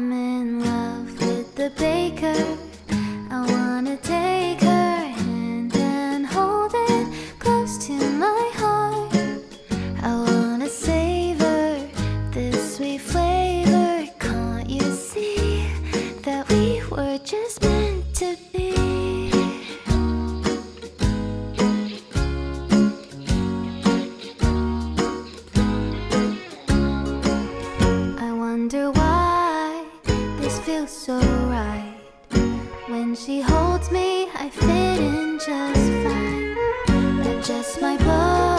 I'm in love with the baker. I wanna take her hand and hold it close to my heart. I wanna savor this sweet flavor. Can't you see that we were just meant to be? I wonder why this feels so right. When she holds me, I fit in just fine. Adjust my bow.